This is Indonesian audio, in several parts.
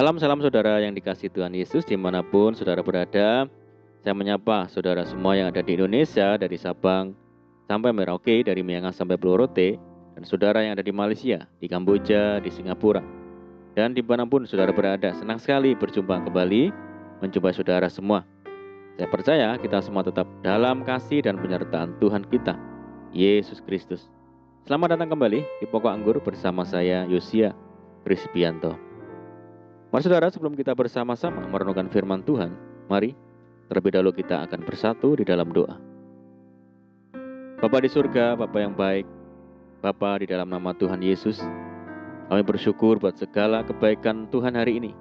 Salam saudara yang dikasihi Tuhan Yesus dimanapun saudara berada. Saya menyapa saudara semua yang ada di Indonesia, dari Sabang sampai Merauke, dari Miangas sampai Pulau Rote, dan saudara yang ada di Malaysia, di Kamboja, di Singapura, dan dimanapun saudara berada. Senang sekali berjumpa kembali, menjumpai saudara semua. Saya percaya kita semua tetap dalam kasih dan penyertaan Tuhan kita, Yesus Kristus. Selamat datang kembali di Pokok Anggur bersama saya, Yosia Krispianto. Mari saudara, sebelum kita bersama-sama merenungkan firman Tuhan, mari terlebih dahulu kita akan bersatu di dalam doa. Bapa di surga, Bapa yang baik, Bapa di dalam nama Tuhan Yesus, kami bersyukur buat segala kebaikan Tuhan hari ini.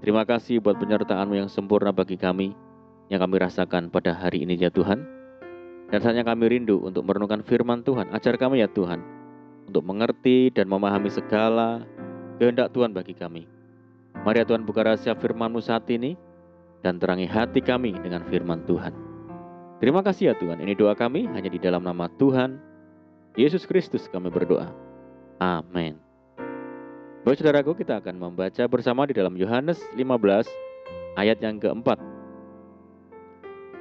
Terima kasih buat penyertaan-Mu yang sempurna bagi kami, yang kami rasakan pada hari ini ya Tuhan. Dan saatnya kami rindu untuk merenungkan firman Tuhan. Ajar kami ya Tuhan, untuk mengerti dan memahami segala kehendak Tuhan bagi kami. Mari ya Tuhan, buka rahasia firman-Mu saat ini dan terangi hati kami dengan firman Tuhan. Terima kasih ya Tuhan. Ini doa kami hanya di dalam nama Tuhan Yesus Kristus kami berdoa. Amin. Baik saudaraku, kita akan membaca bersama di dalam Yohanes 15 ayat yang keempat.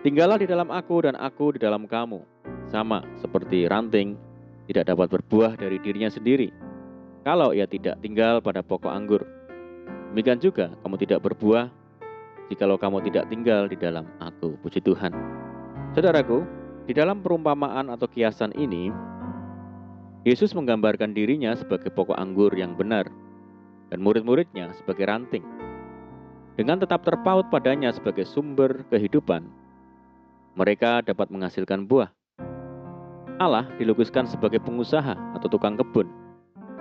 Tinggallah di dalam aku dan aku di dalam kamu, sama seperti ranting tidak dapat berbuah dari dirinya sendiri kalau ia tidak tinggal pada pokok anggur. Demikian juga kamu tidak berbuah jikalau kamu tidak tinggal di dalam aku. Puji Tuhan. Saudaraku, di dalam perumpamaan atau kiasan ini, Yesus menggambarkan dirinya sebagai pokok anggur yang benar dan murid-muridnya sebagai ranting. Dengan tetap terpaut padanya sebagai sumber kehidupan, mereka dapat menghasilkan buah. Allah dilukiskan sebagai pengusaha atau tukang kebun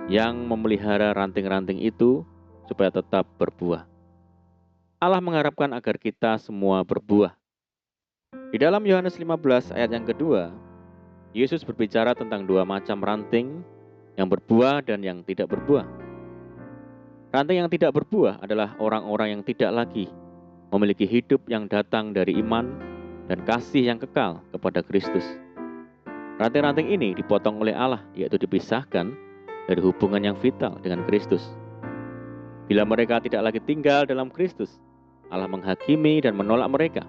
yang memelihara ranting-ranting itu supaya tetap berbuah. Allah mengharapkan agar kita semua berbuah. Di dalam Yohanes 15 ayat yang kedua, Yesus berbicara tentang dua macam ranting, yang berbuah dan yang tidak berbuah. Ranting yang tidak berbuah adalah orang-orang yang tidak lagi memiliki hidup yang datang dari iman dan kasih yang kekal kepada Kristus. Ranting-ranting ini dipotong oleh Allah, yaitu dipisahkan dari hubungan yang vital dengan Kristus. Bila mereka tidak lagi tinggal dalam Kristus, Allah menghakimi dan menolak mereka.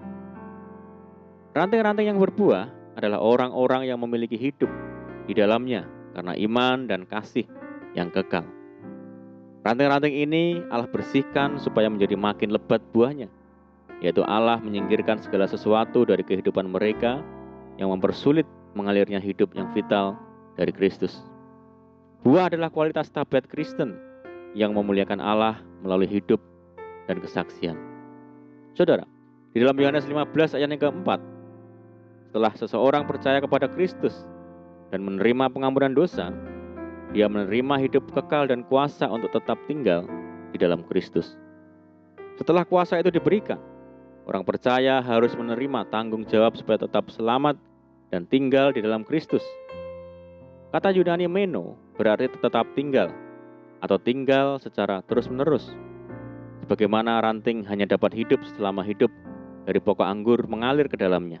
Ranting-ranting yang berbuah adalah orang-orang yang memiliki hidup di dalamnya karena iman dan kasih yang kekal. Ranting-ranting ini Allah bersihkan supaya menjadi makin lebat buahnya, yaitu Allah menyingkirkan segala sesuatu dari kehidupan mereka yang mempersulit mengalirnya hidup yang vital dari Kristus. Buah adalah kualitas tabiat Kristen yang memuliakan Allah melalui hidup dan kesaksian. Saudara, di dalam Yohanes 15 ayat yang keempat, setelah seseorang percaya kepada Kristus dan menerima pengampunan dosa, dia menerima hidup kekal dan kuasa untuk tetap tinggal di dalam Kristus. Setelah kuasa itu diberikan, orang percaya harus menerima tanggung jawab supaya tetap selamat dan tinggal di dalam Kristus. Kata Yunani meno berarti tetap tinggal atau tinggal secara terus-menerus. Sebagaimana ranting hanya dapat hidup selama hidup dari pokok anggur mengalir ke dalamnya,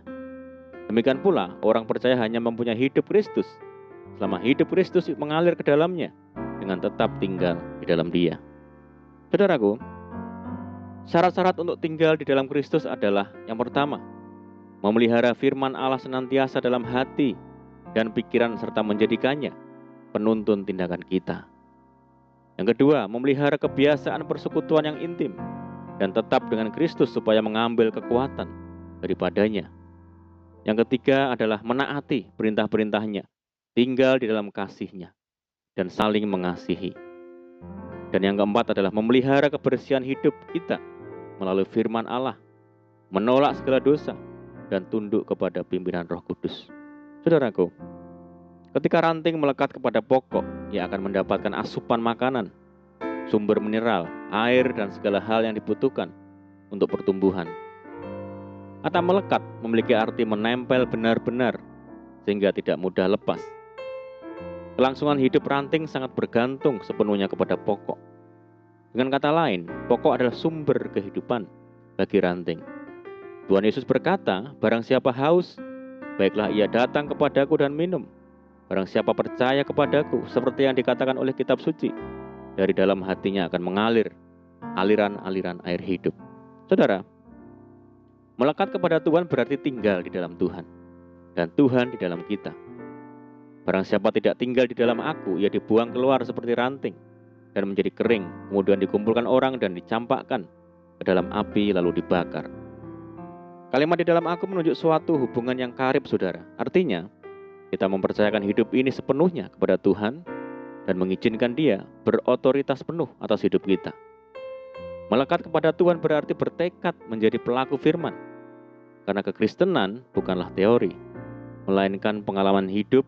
demikian pula orang percaya hanya mempunyai hidup Kristus selama hidup Kristus mengalir ke dalamnya dengan tetap tinggal di dalam Dia. Saudaraku, syarat-syarat untuk tinggal di dalam Kristus adalah yang pertama, memelihara firman Allah senantiasa dalam hati dan pikiran serta menjadikannya penuntun tindakan kita. Yang kedua, memelihara kebiasaan persekutuan yang intim dan tetap dengan Kristus supaya mengambil kekuatan daripadanya. Yang ketiga adalah menaati perintah-perintahnya, tinggal di dalam kasih-Nya, dan saling mengasihi. Dan yang keempat adalah memelihara kebersihan hidup kita melalui firman Allah, menolak segala dosa, dan tunduk kepada pimpinan Roh Kudus. Saudaraku, ketika ranting melekat kepada pokok, ia akan mendapatkan asupan makanan, sumber mineral, air, dan segala hal yang dibutuhkan untuk pertumbuhan. Kata melekat memiliki arti menempel benar-benar sehingga tidak mudah lepas. Kelangsungan hidup ranting sangat bergantung sepenuhnya kepada pokok. Dengan kata lain, pokok adalah sumber kehidupan bagi ranting. Tuhan Yesus berkata, barang siapa haus, baiklah ia datang kepadaku dan minum. Barang siapa percaya kepadaku, seperti yang dikatakan oleh kitab suci, dari dalam hatinya akan mengalir aliran-aliran air hidup. Saudara, melekat kepada Tuhan berarti tinggal di dalam Tuhan, dan Tuhan di dalam kita. Barang siapa tidak tinggal di dalam aku, ia dibuang keluar seperti ranting dan menjadi kering, kemudian dikumpulkan orang dan dicampakkan ke dalam api lalu dibakar. Kalimat di dalam aku menunjuk suatu hubungan yang karib, saudara. Artinya, kita mempercayakan hidup ini sepenuhnya kepada Tuhan dan mengizinkan Dia berotoritas penuh atas hidup kita. Melekat kepada Tuhan berarti bertekad menjadi pelaku firman. Karena kekristenan bukanlah teori, melainkan pengalaman hidup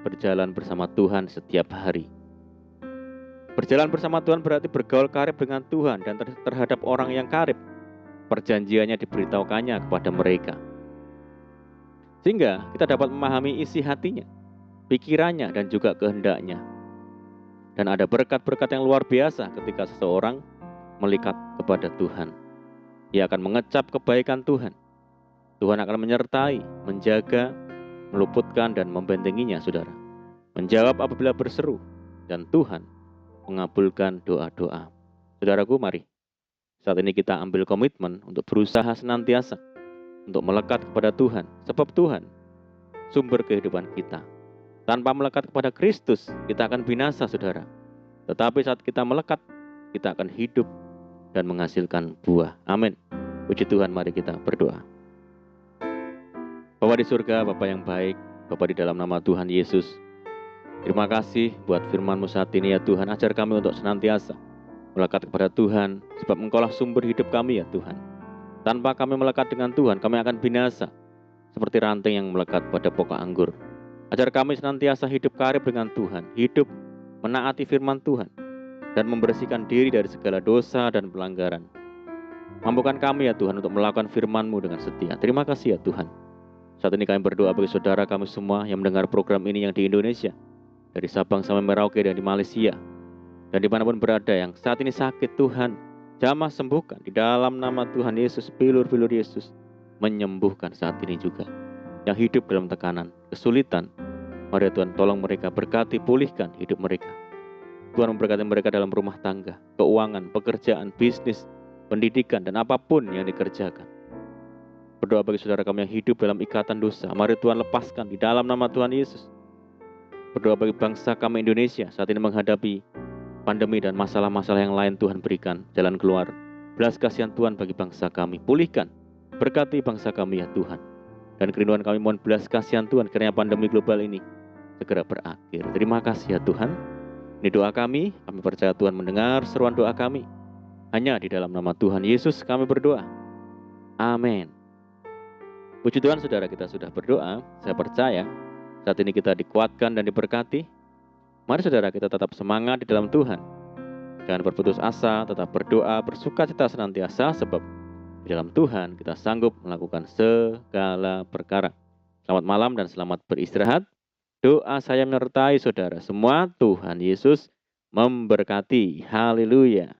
berjalan bersama Tuhan setiap hari. Berjalan bersama Tuhan berarti bergaul karib dengan Tuhan dan terhadap orang yang karib. Perjanjiannya diberitahukannya kepada mereka. Sehingga kita dapat memahami isi hatinya, pikirannya, dan juga kehendaknya. Dan ada berkat-berkat yang luar biasa ketika seseorang melikat kepada Tuhan. Ia akan mengecap kebaikan Tuhan. Tuhan akan menyertai, menjaga, meluputkan, dan membentenginya, saudara. Menjawab apabila berseru, dan Tuhan mengabulkan doa-doa. Saudaraku, mari saat ini kita ambil komitmen untuk berusaha senantiasa untuk melekat kepada Tuhan, sebab Tuhan sumber kehidupan kita. Tanpa melekat kepada Kristus, kita akan binasa, saudara. Tetapi saat kita melekat, kita akan hidup dan menghasilkan buah. Amin. Puji Tuhan, mari kita berdoa. Bapa di surga, Bapa yang baik, Bapa di dalam nama Tuhan Yesus, terima kasih buat firman-Mu saat ini ya Tuhan. Ajar kami untuk senantiasa melekat kepada Tuhan, sebab Engkaulah sumber hidup kami ya Tuhan. Tanpa kami melekat dengan Tuhan, kami akan binasa, seperti ranting yang melekat pada pokok anggur. Ajar kami senantiasa hidup karib dengan Tuhan, hidup menaati firman Tuhan, dan membersihkan diri dari segala dosa dan pelanggaran. Mampukan kami ya Tuhan untuk melakukan firman-Mu dengan setia. Terima kasih ya Tuhan. Saat ini kami berdoa bagi saudara kami semua yang mendengar program ini yang di Indonesia, dari Sabang sampai Merauke dan di Malaysia, dan dimanapun berada yang saat ini sakit, Tuhan jamah sembuhkan di dalam nama Tuhan Yesus. Pilur-pilur Yesus menyembuhkan saat ini juga. Yang hidup dalam tekanan, kesulitan, mari Tuhan tolong mereka, berkati, pulihkan hidup mereka. Tuhan memberkati mereka dalam rumah tangga, keuangan, pekerjaan, bisnis, pendidikan, dan apapun yang dikerjakan. Berdoa bagi saudara kami yang hidup dalam ikatan dosa, mari Tuhan lepaskan di dalam nama Tuhan Yesus. Berdoa bagi bangsa kami Indonesia saat ini menghadapi pandemi dan masalah-masalah yang lain. Tuhan berikan jalan keluar. Belas kasihan Tuhan bagi bangsa kami. Pulihkan, berkati bangsa kami ya Tuhan. Dan kerinduan kami mohon belas kasihan Tuhan karena pandemi global ini segera berakhir. Terima kasih ya Tuhan. Ini doa kami percaya Tuhan mendengar seruan doa kami. Hanya di dalam nama Tuhan Yesus kami berdoa. Amin. Puji Tuhan, saudara, kita sudah berdoa. Saya percaya saat ini kita dikuatkan dan diberkati. Mari saudara kita tetap semangat di dalam Tuhan. Jangan berputus asa, tetap berdoa, bersukacita senantiasa, sebab di dalam Tuhan kita sanggup melakukan segala perkara. Selamat malam dan selamat beristirahat. Doa saya menyertai saudara semua. Tuhan Yesus memberkati. Haleluya.